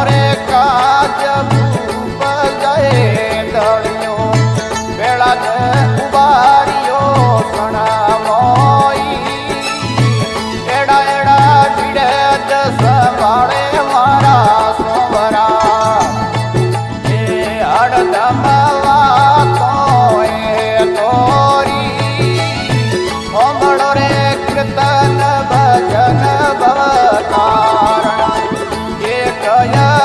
रे काज भूप जाए दलियो बेड़ा उबारियो सणा मोई एड़ा एड़ा भिड़े संभाळे मारा सोमरा ए हड़दम कीर्तन भजन भवतारण एक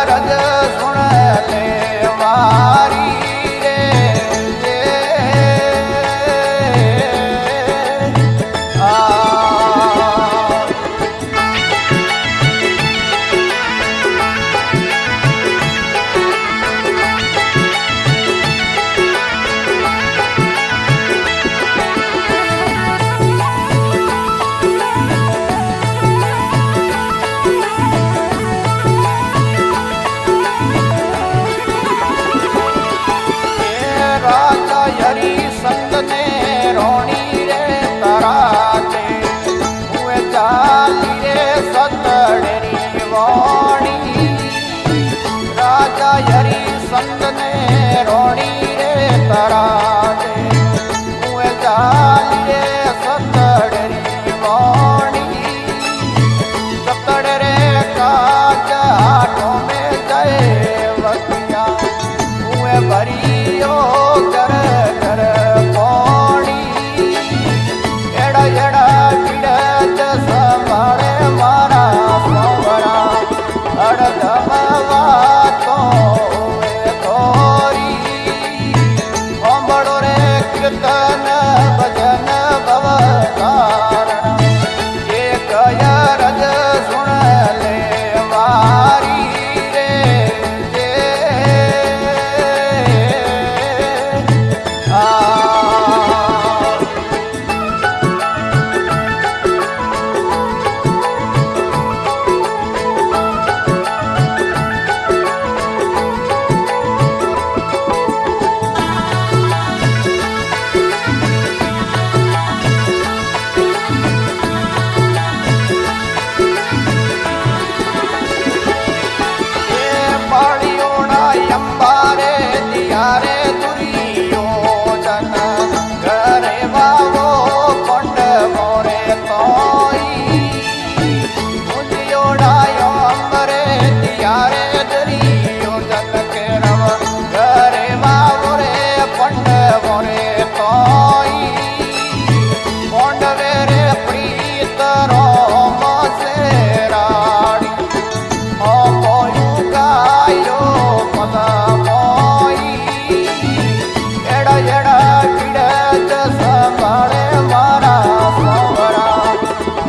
रज सुन ले मारी रे हरी संत ने रोणी रे तराते हुए चाली रे सतड़ेरी वाणी राजा हरी संत ने रोणी रे तराते हुए चाली रे सतड़ेरी वाणी सतड़ रे काज हाथों में जाए वतिया हुए भरियो कीर्तन भजन भवतारण एक रज सुन ले मारी रे अंबारे दियारे दुर्योधन घरे बाबो पंड मोरे तोई मुझियोड़ायो अंबरे दियारे दुर्योधन के रव घरे बाबो रे पंड मोरे तोई पंडवे रे प्रीत रोम से राणी ओ कोयु गायो मोई एड़ा एड़ा भिड़त संभाळे मारा सोमरा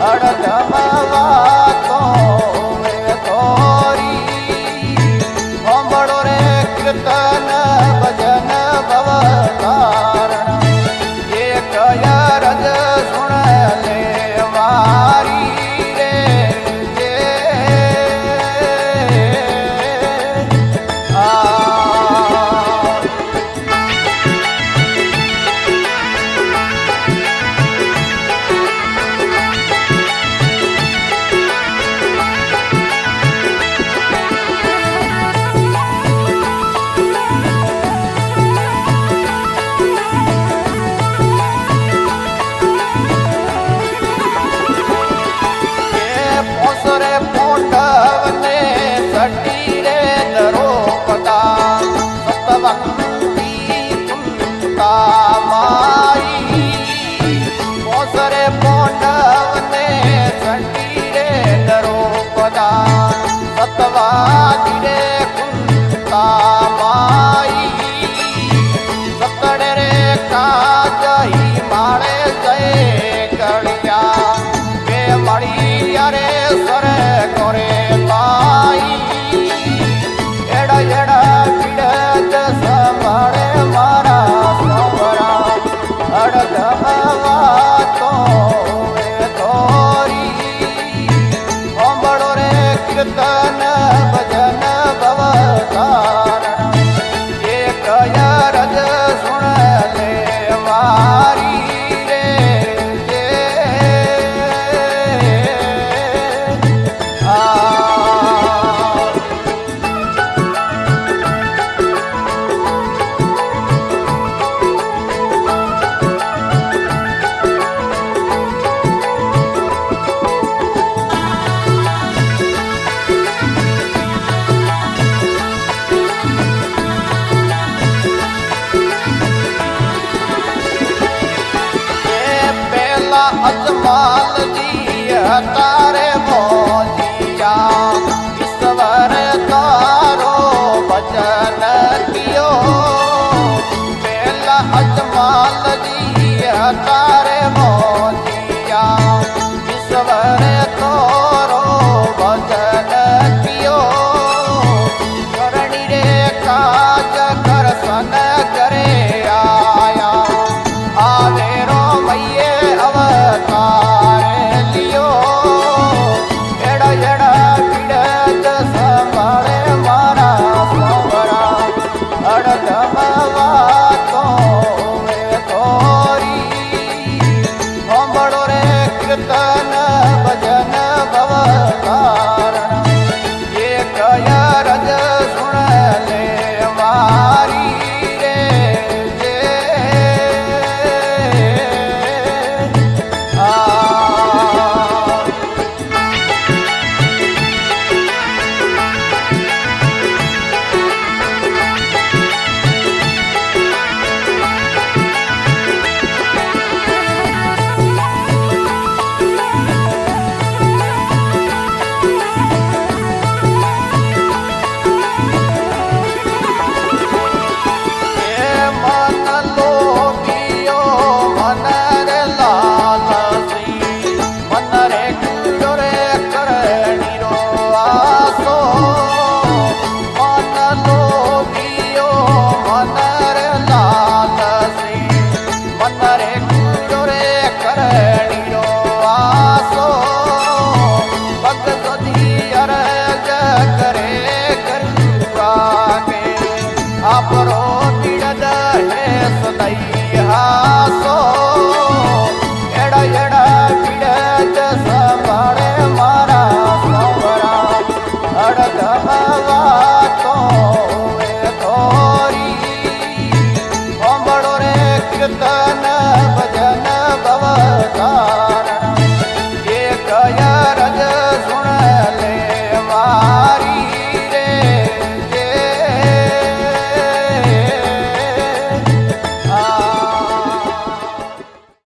हड़दम वातो वे तोरी ओंबड़ो रे कीर्तन भजन भवतारण एक रज सुन ले मारी पोंडवने सटी रे दरोपदा सतवंती कुंता माई मोसरे पोंडवने सटी रे दरोपदा सतवादी रे कुंता माई सतड़े रे काज ही मारे जय कड़िया के मड़िया रे सर करे ताई एड़ा एड़ा भिड़त संभाळे मारा सोमरा हड़दम वातो वे तोरी ओंबड़ो रे कीर्तन भजन भवतारण एक रज सुन ले मारी रे તારે મોજિયા ઈશ્વર તારો ભજન કિયો પેલા અજમાલજી તારે મોજિયા ઈશ્વર